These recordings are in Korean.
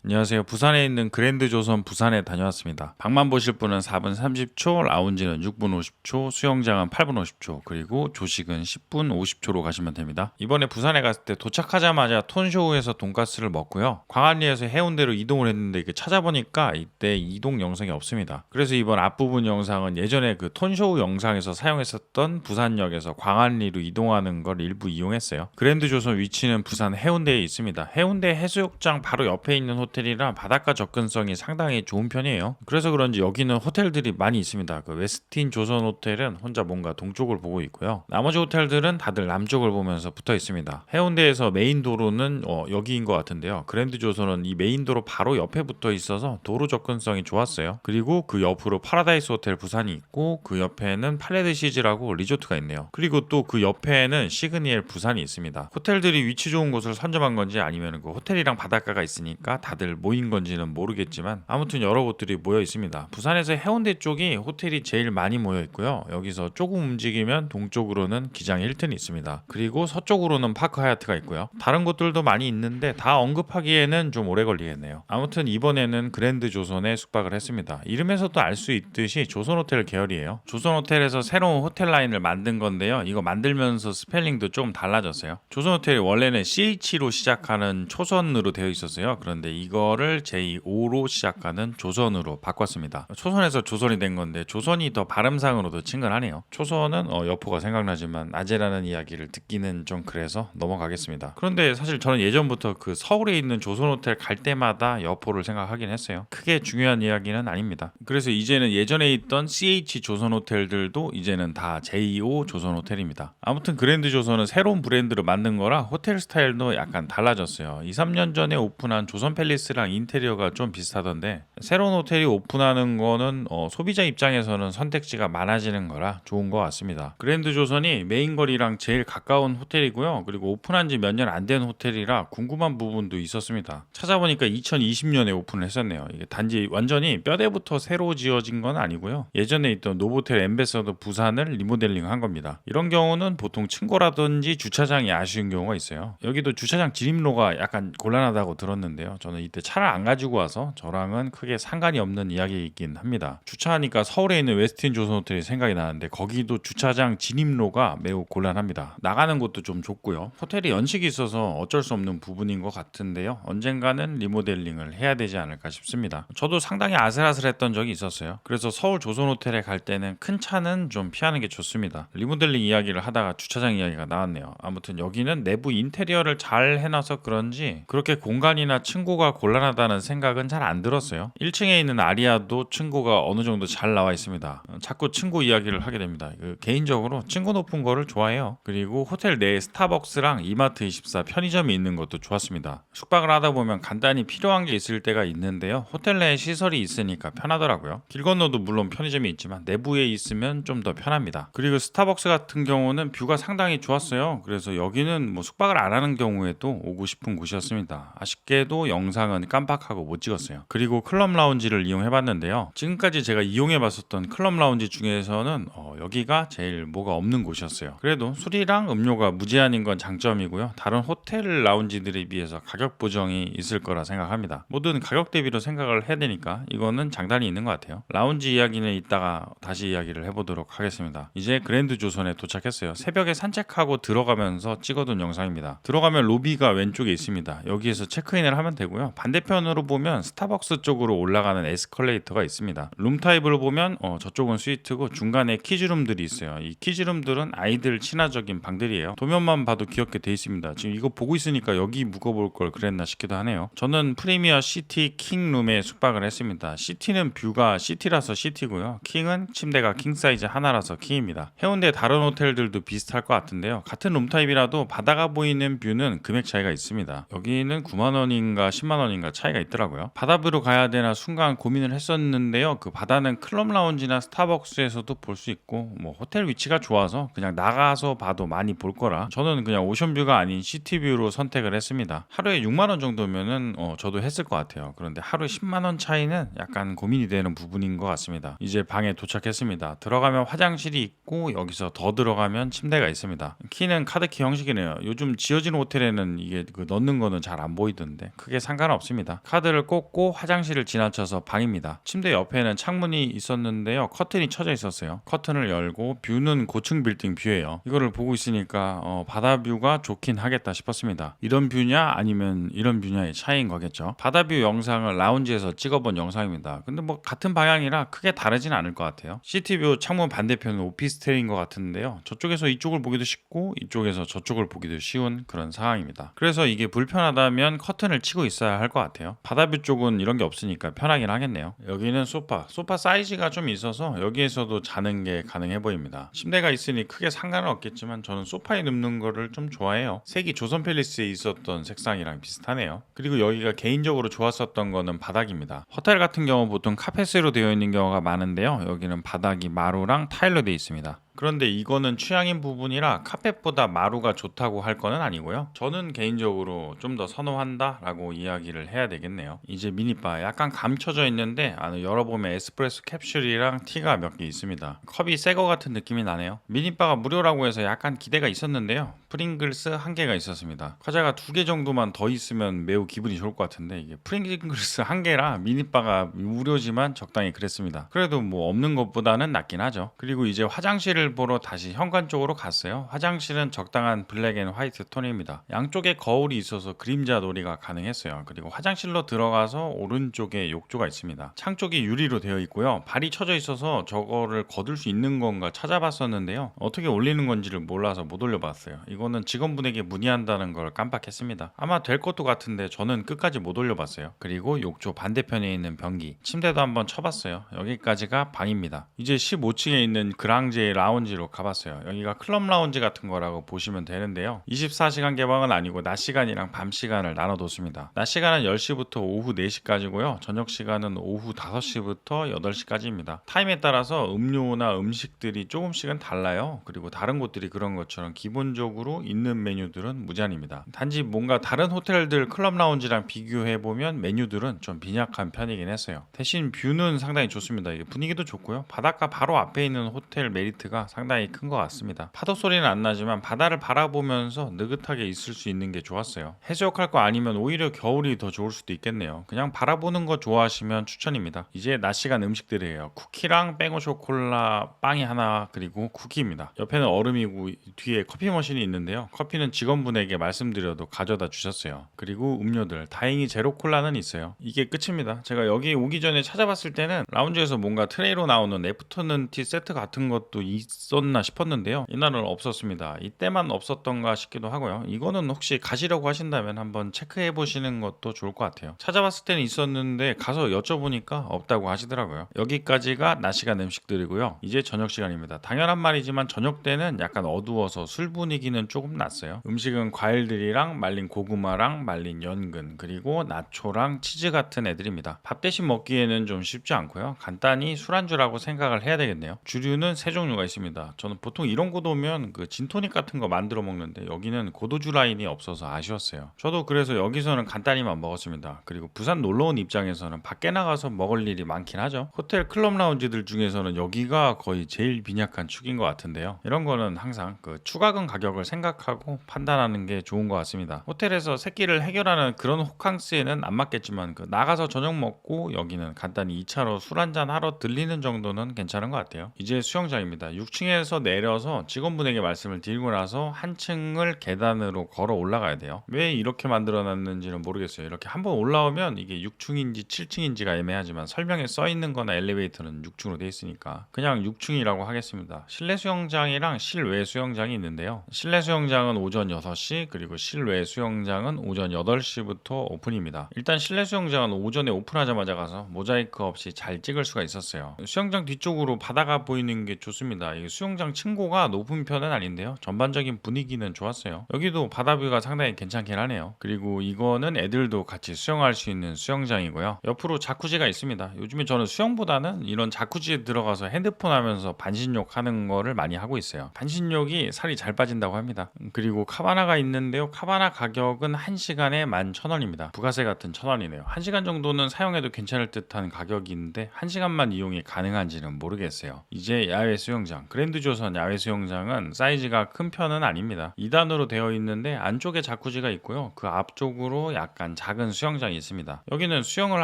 안녕하세요. 부산에 있는 그랜드 조선 부산에 다녀왔습니다. 방만 보실 분은 4분 30초, 라운지는 6분 50초, 수영장은 8분 50초, 그리고 조식은 10분 50초로 가시면 됩니다. 이번에 부산에 갔을 때 도착하자마자 톤쇼우에서 돈가스를 먹고요. 광안리에서 해운대로 이동을 했는데 이게 찾아보니까 이때 이동 영상이 없습니다. 그래서 이번 앞부분 영상은 예전에 그 톤쇼우 영상에서 사용했었던 부산역에서 광안리로 이동하는 걸 일부 이용했어요. 그랜드 조선 위치는 부산 해운대에 있습니다. 해운대 해수욕장 바로 옆에 있는 호텔이라 바닷가 접근성이 상당히 좋은 편이에요. 그래서 그런지 여기는 호텔들이 많이 있습니다. 그 웨스틴 조선 호텔은 혼자 뭔가 동쪽을 보고 있고요. 나머지 호텔들은 다들 남쪽을 보면서 붙어 있습니다. 해운대에서 메인 도로는 여기인 것 같은데요. 그랜드 조선은 이 메인 도로 바로 옆에 붙어 있어서 도로 접근성이 좋았어요. 그리고 그 옆으로 파라다이스 호텔 부산이 있고 그 옆에는 팔레드 시즈라고 리조트가 있네요. 그리고 또 그 옆에는 시그니엘 부산이 있습니다. 호텔들이 위치 좋은 곳을 선점한 건지 아니면 그 호텔이랑 바닷가가 있으니까 다들 모인 건지는 모르겠지만 아무튼 여러 곳들이 모여 있습니다. 부산에서 해운대 쪽이 호텔이 제일 많이 모여 있고요. 여기서 조금 움직이면 동쪽으로는 기장 힐튼이 있습니다. 그리고 서쪽으로는 파크 하얏트가 있고요. 다른 곳들도 많이 있는데 다 언급하기에는 좀 오래 걸리겠네요. 아무튼 이번에는 그랜드 조선에 숙박을 했습니다. 이름에서도 알 수 있듯이 조선호텔 계열이에요. 조선호텔에서 새로운 호텔 라인을 만든 건데요. 이거 만들면서 스펠링도 좀 달라졌어요. 조선호텔이 원래는 CH로 시작하는 초선으로 되어 있었어요. 그런데 이거를 J5로 시작하는 조선으로 바꿨습니다. 초선에서 조선이 된 건데 조선이 더 발음상으로도 친근하네요. 초선은 여포가 생각나지만 아재라는 이야기를 듣기는 좀 그래서 넘어가겠습니다. 그런데 사실 저는 예전부터 그 서울에 있는 조선호텔 갈 때마다 여포를 생각하긴 했어요. 크게 중요한 이야기는 아닙니다. 그래서 이제는 예전에 있던 CH 조선호텔들도 이제는 다 J5 조선호텔입니다. 아무튼 그랜드 조선은 새로운 브랜드를 만든 거라 호텔 스타일도 약간 달라졌어요. 2, 3년 전에 오픈한 조선 팰리스랑 인테리어가 좀 비슷하던데 새로운 호텔이 오픈하는 거는 소비자 입장에서는 선택지가 많아지는 거라 좋은 것 같습니다. 그랜드 조선이 메인 거리랑 제일 가까운 호텔이고요. 그리고 오픈한 지 몇 년 안 된 호텔이라 궁금한 부분도 있었습니다. 찾아보니까 2020년에 오픈을 했었네요. 이게 단지 완전히 뼈대부터 새로 지어진 건 아니고요. 예전에 있던 노보텔 엠베서더 부산을 리모델링 한 겁니다. 이런 경우는 보통 층고라든지 주차장이 아쉬운 경우가 있어요. 여기도 주차장 진입로가 약간 곤란하다고 들었는데요. 저는 이때 차를 안 가지고 와서 저랑은 크게 상관이 없는 이야기이긴 합니다. 주차하니까 서울에 있는 웨스틴 조선 호텔이 생각이 나는데 거기도 주차장 진입로가 매우 곤란합니다. 나가는 곳도 좀 좁고요. 호텔이 연식이 있어서 어쩔 수 없는 부분인 것 같은데요. 언젠가는 리모델링을 해야 되지 않을까 싶습니다. 저도 상당히 아슬아슬했던 적이 있었어요. 그래서 서울 조선 호텔에 갈 때는 큰 차는 좀 피하는 게 좋습니다. 리모델링 이야기를 하다가 주차장 이야기가 나왔네요. 아무튼 여기는 내부 인테리어를 잘 해놔서 그런지 그렇게 공간이나 층고가 곤란하다는 생각은 잘 안 들었어요. 1층에 있는 아리아도 층고가 어느 정도 잘 나와 있습니다. 자꾸 층고 이야기를 하게 됩니다. 개인적으로 층고 높은 거를 좋아해요. 그리고 호텔 내에 스타벅스랑 이마트24 편의점이 있는 것도 좋았습니다. 숙박을 하다 보면 간단히 필요한 게 있을 때가 있는데요. 호텔 내에 시설이 있으니까 편하더라고요. 길 건너도 물론 편의점이 있지만 내부에 있으면 좀 더 편합니다. 그리고 스타벅스 같은 경우는 뷰가 상당히 좋았어요. 그래서 여기는 뭐 숙박을 안 하는 경우에도 오고 싶은 곳이었습니다. 아쉽게도 영상은 깜빡하고 못 찍었어요. 그리고 클럽 라운지를 이용해봤는데요. 지금까지 제가 이용해봤었던 클럽 라운지 중에서는 여기가 제일 뭐가 없는 곳이었어요. 그래도 술이랑 음료가 무제한인 건 장점이고요. 다른 호텔 라운지들에 비해서 가격 보정이 있을 거라 생각합니다. 모든 가격 대비로 생각을 해야 되니까 이거는 장단이 있는 것 같아요. 라운지 이야기는 이따가 다시 이야기를 해보도록 하겠습니다. 이제 그랜드 조선에 도착했어요. 새벽에 산책하고 들어가면서 찍어둔 영상입니다. 들어가면 로비가 왼쪽에 있습니다. 여기에서 체크인을 하면 되고요. 반대편으로 보면 스타벅스 쪽으로 올라가는 에스컬레이터가 있습니다. 룸 타입으로 보면 저쪽은 스위트고 중간에 키즈룸들이 있어요. 이 키즈룸들은 아이들 친화적인 방들이에요. 도면만 봐도 귀엽게 돼 있습니다. 지금 이거 보고 있으니까 여기 묵어볼 걸 그랬나 싶기도 하네요. 저는 프리미어 시티 킹룸에 숙박을 했습니다. 시티는 뷰가 시티라서 시티고요. 킹은 침대가 킹사이즈 하나라서 킹입니다. 해운대 다른 호텔들도 비슷할 것 같은데요. 같은 룸 타입이라도 바다가 보이는 뷰는 금액 차이가 있습니다. 여기는 9만원인가 10만원인가 차이가 있더라고요. 바다뷰로 가야 되나 순간 고민을 했었는데요. 그 바다는 클럽 라운지나 스타벅스에서도 볼 수 있고 뭐 호텔 위치가 좋아서 그냥 나가서 봐도 많이 볼 거라 저는 그냥 오션뷰가 아닌 시티뷰로 선택을 했습니다. 하루에 6만원 정도면은 저도 했을 것 같아요. 그런데 하루에 10만원 차이는 약간 고민이 되는 부분인 것 같습니다. 이제 방에 도착했습니다. 들어가면 화장실이 있고 여기서 더 들어가면 침대가 있습니다. 키는 카드키 형식이네요. 요즘 지어진 호텔에는 이게 넣는 거는 잘 안 보이던데 크게 상관은 없습니다. 카드를 꽂고 화장실을 지나쳐서 방입니다. 침대 옆에는 창문이 있었는데요. 커튼이 쳐져 있었어요. 커튼을 열고 뷰는 고층 빌딩 뷰예요. 이거를 보고 있으니까 바다 뷰가 좋긴 하겠다 싶었습니다. 이런 뷰냐 아니면 이런 뷰냐의 차이인 거겠죠. 바다 뷰 영상을 라운지에서 찍어본 영상입니다. 근데 뭐 같은 방향이라 크게 다르진 않을 것 같아요. 시티뷰 창문 반대편은 오피스텔인 것 같은데요. 저쪽에서 이쪽을 보기도 쉽고 이쪽에서 저쪽을 보기도 쉬운 그런 상황입니다. 그래서 이게 불편하다면 커튼을 치고 있어야 할 것 같아요. 바다뷰 쪽은 이런 게 없으니까 편하긴 하겠네요. 여기는 소파 사이즈가 좀 있어서 여기에서도 자는 게 가능해 보입니다. 침대가 있으니 크게 상관은 없겠지만 저는 소파에 눕는 거를 좀 좋아해요. 색이 조선 팰리스에 있었던 색상이랑 비슷하네요. 그리고 여기가 개인적으로 좋았었던 거는 바닥입니다. 호텔 같은 경우 보통 카펫으로 되어 있는 경우가 많은데요. 여기는 바닥이 마루랑 타일로 되어 있습니다. 그런데 이거는 취향인 부분이라 카펫보다 마루가 좋다고 할 거는 아니고요. 저는 개인적으로 좀 더 선호한다 라고 이야기를 해야 되겠네요. 이제 미니바 약간 감춰져 있는데 안에 열어보면 에스프레소 캡슐이랑 티가 몇 개 있습니다. 컵이 새 거 같은 느낌이 나네요. 미니바가 무료라고 해서 약간 기대가 있었는데요. 프링글스 한 개가 있었습니다. 과자가 2개 정도만 더 있으면 매우 기분이 좋을 것 같은데 이게 프링글스 한 개라 미니바가 무료지만 적당히 그랬습니다. 그래도 뭐 없는 것보다는 낫긴 하죠. 그리고 이제 화장실을 보러 다시 현관 쪽으로 갔어요. 화장실은 적당한 블랙 앤 화이트 톤입니다. 양쪽에 거울이 있어서 그림자 놀이가 가능했어요. 그리고 화장실로 들어가서 오른쪽에 욕조가 있습니다. 창 쪽이 유리로 되어 있고요. 발이 쳐져 있어서 저거를 거둘 수 있는 건가 찾아봤었는데요. 어떻게 올리는 건지를 몰라서 못 올려봤어요. 이거는 직원분에게 문의한다는 걸 깜빡했습니다. 아마 될 것도 같은데 저는 끝까지 못 올려봤어요. 그리고 욕조 반대편에 있는 변기, 침대도 한번 쳐봤어요. 여기까지가 방입니다. 이제 15층에 있는 그랑제 라운지로 가봤어요. 여기가 클럽 라운지 같은 거라고 보시면 되는데요. 24시간 개방은 아니고 낮 시간이랑 밤 시간을 나눠뒀습니다. 낮 시간은 10시부터 오후 4시까지고요. 저녁 시간은 오후 5시부터 8시까지입니다. 타임에 따라서 음료나 음식들이 조금씩은 달라요. 그리고 다른 곳들이 그런 것처럼 기본적으로 있는 메뉴들은 무제한입니다. 단지 뭔가 다른 호텔들 클럽 라운지랑 비교해보면 메뉴들은 좀 빈약한 편이긴 했어요. 대신 뷰는 상당히 좋습니다. 이게 분위기도 좋고요. 바닷가 바로 앞에 있는 호텔 메리트가 상당히 큰 것 같습니다. 파도 소리는 안 나지만 바다를 바라보면서 느긋하게 있을 수 있는 게 좋았어요. 해수욕할 거 아니면 오히려 겨울이 더 좋을 수도 있겠네요. 그냥 바라보는 거 좋아하시면 추천입니다. 이제 낮 시간 음식들이에요. 쿠키랑 뺑오 쇼콜라 빵이 하나 그리고 쿠키입니다. 옆에는 얼음이고 뒤에 커피 머신이 있는데요. 커피는 직원분에게 말씀드려도 가져다 주셨어요. 그리고 음료들 다행히 제로 콜라는 있어요. 이게 끝입니다. 제가 여기 오기 전에 찾아봤을 때는 라운지에서 뭔가 트레이로 나오는 애프터눈 티 세트 같은 것도 있었나 싶었는데요. 이날은 없었습니다. 이때만 없었던가 싶기도 하고요. 이거는 혹시 가시려고 하신다면 한번 체크해 보시는 것도 좋을 것 같아요. 찾아봤을 때는 있었는데 가서 여쭤보니까 없다고 하시더라고요. 여기까지가 낮 시간 음식들이고요. 이제 저녁 시간입니다. 당연한 말이지만 저녁 때는 약간 어두워서 술 분위기는 조금 났어요. 음식은 과일들이랑 말린 고구마랑 말린 연근 그리고 나초랑 치즈 같은 애들입니다. 밥 대신 먹기에는 좀 쉽지 않고요. 간단히 술안주라고 생각을 해야 되겠네요. 주류는 세 종류가 있습니다. 저는 보통 이런 곳 오면 그 진토닉 같은 거 만들어 먹는데 여기는 고도주 라인이 없어서 아쉬웠어요. 저도 그래서 여기서는 간단히만 먹었습니다. 그리고 부산 놀러 온 입장에서는 밖에 나가서 먹을 일이 많긴 하죠. 호텔 클럽 라운지들 중에서는 여기가 거의 제일 빈약한 축인 것 같은데요. 이런 거는 항상 그 추가금 가격을 생각하고 판단하는 게 좋은 것 같습니다. 호텔에서 새끼를 해결하는 그런 호캉스에는 안 맞겠지만 그 나가서 저녁 먹고 여기는 간단히 2차로 술 한잔 하러 들리는 정도는 괜찮은 것 같아요. 이제 수영장입니다. 6층에서 내려서 직원분에게 말씀을 드리고 나서 한 층을 계단으로 걸어 올라가야 돼요. 왜 이렇게 만들어 놨는지는 모르겠어요. 이렇게 한번 올라오면 이게 6층인지 7층인지가 애매하지만 설명에 써 있는 거나 엘리베이터는 6층으로 되어 있으니까 그냥 6층이라고 하겠습니다. 실내 수영장이랑 실외 수영장이 있는데요. 실내 수영장은 오전 6시 그리고 실외 수영장은 오전 8시부터 오픈입니다. 일단 실내 수영장은 오전에 오픈하자마자 가서 모자이크 없이 잘 찍을 수가 있었어요. 수영장 뒤쪽으로 바다가 보이는 게 좋습니다. 이 수영장 층고가 높은 편은 아닌데요. 전반적인 분위기는 좋았어요. 여기도 바다뷰가 상당히 괜찮긴 하네요. 그리고 이거는 애들도 같이 수영할 수 있는 수영장이고요. 옆으로 자쿠지가 있습니다. 요즘에 저는 수영보다는 이런 자쿠지에 들어가서 핸드폰 하면서 반신욕 하는 거를 많이 하고 있어요. 반신욕이 살이 잘 빠진다고 합니다. 합니다. 그리고 카바나가 있는데요. 카바나 가격은 1시간에 11,000원입니다. 부가세 같은 1,000원이네요. 1시간 정도는 사용해도 괜찮을 듯한 가격인데 1시간만 이용이 가능한지는 모르겠어요. 이제 야외 수영장, 그랜드조선 야외 수영장은 사이즈가 큰 편은 아닙니다. 2단으로 되어 있는데 안쪽에 자쿠지가 있고요. 그 앞쪽으로 약간 작은 수영장이 있습니다. 여기는 수영을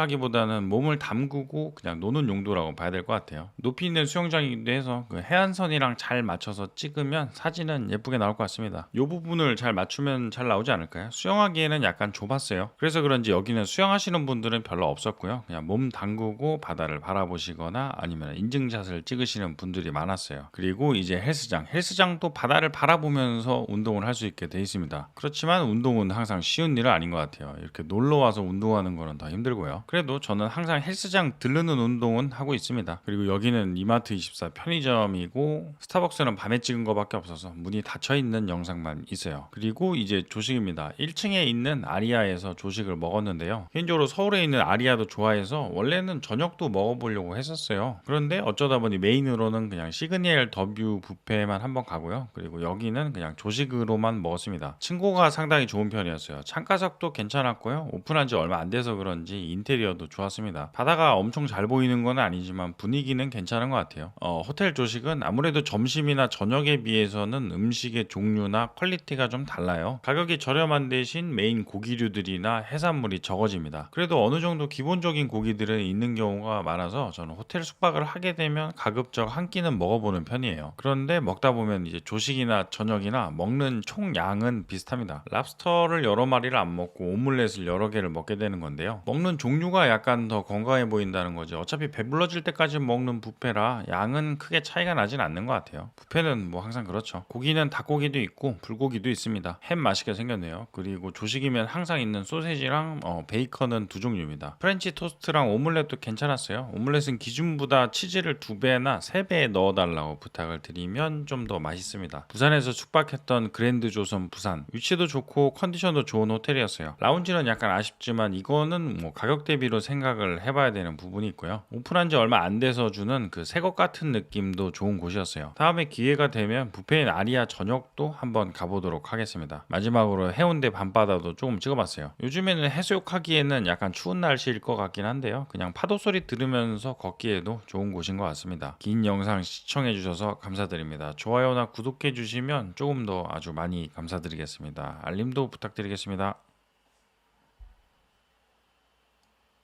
하기보다는 몸을 담그고 그냥 노는 용도라고 봐야 될 것 같아요. 높이 있는 수영장이기도 해서 그 해안선이랑 잘 맞춰서 찍으면 사진은 예쁘게 나올 것 같습니다. 이 부분을 잘 맞추면 잘 나오지 않을까요? 수영하기에는 약간 좁았어요. 그래서 그런지 여기는 수영하시는 분들은 별로 없었고요. 그냥 몸 담그고 바다를 바라보시거나 아니면 인증샷을 찍으시는 분들이 많았어요. 그리고 이제 헬스장도 바다를 바라보면서 운동을 할 수 있게 돼 있습니다. 그렇지만 운동은 항상 쉬운 일은 아닌 것 같아요. 이렇게 놀러 와서 운동하는 거는 더 힘들고요. 그래도 저는 항상 헬스장 들르는 운동은 하고 있습니다. 그리고 여기는 이마트24 편의점이고 스타벅스는 밤에 찍은 거밖에 없어서 문이 닫혀 있는 영상만 있어요. 그리고 이제 조식입니다. 1층에 있는 아리아에서 조식을 먹었는데요. 개인적으로 서울에 있는 아리아도 좋아해서 원래는 저녁도 먹어보려고 했었어요. 그런데 어쩌다 보니 메인으로는 그냥 시그니엘 더뷰 뷔페만 한번 가고요. 그리고 여기는 그냥 조식으로만 먹었습니다. 층고가 상당히 좋은 편이었어요. 창가석도 괜찮았고요. 오픈한 지 얼마 안 돼서 그런지 인테리어도 좋았습니다. 바다가 엄청 잘 보이는 건 아니지만 분위기는 괜찮은 것 같아요. 호텔 조식은 아무래도 점심이나 저녁에 비해서는 음식의 종류나 퀄리티가 좀 달라요. 가격이 저렴한 대신 메인 고기류들이나 해산물이 적어집니다. 그래도 어느 정도 기본적인 고기들은 있는 경우가 많아서 저는 호텔 숙박을 하게 되면 가급적 한 끼는 먹어보는 편이에요. 그런데 먹다 보면 이제 조식이나 저녁이나 먹는 총 양은 비슷합니다. 랍스터를 여러 마리를 안 먹고 오믈렛을 여러 개를 먹게 되는 건데요. 먹는 종류가 약간 더 건강해 보인다는 거죠. 어차피 배불러질 때까지 먹는 뷔페라 양은 크게 차이가 나진 않는 것 같아요. 뷔페는 뭐 항상 그렇죠. 고기는 닭고기도 있고 불고기도 있습니다. 햄 맛있게 생겼네요. 그리고 조식이면 항상 있는 소세지랑 베이컨은 두 종류입니다. 프렌치 토스트랑 오믈렛도 괜찮았어요. 오믈렛은 기준보다 치즈를 2배나 3배 넣어달라고 부탁을 드리면 좀 더 맛있습니다. 부산에서 숙박했던 그랜드 조선 부산, 위치도 좋고 컨디션도 좋은 호텔이었어요. 라운지는 약간 아쉽지만 이거는 뭐 가격 대비로 생각을 해봐야 되는 부분이 있고요. 오픈한 지 얼마 안 돼서 주는 그 새것 같은 느낌도 좋은 곳이었어요. 다음에 기회가 되면 뷔페인 아리아 저녁도 한번 가보도록 하겠습니다. 마지막으로 해운대 밤바다도 조금 찍어봤어요. 요즘에는 해수욕하기에는 약간 추운 날씨일 것 같긴 한데요. 그냥 파도 소리 들으면서 걷기에도 좋은 곳인 것 같습니다. 긴 영상 시청해주셔서 감사드립니다. 좋아요나 구독해주시면 조금 더 아주 많이 감사드리겠습니다. 알림도 부탁드리겠습니다.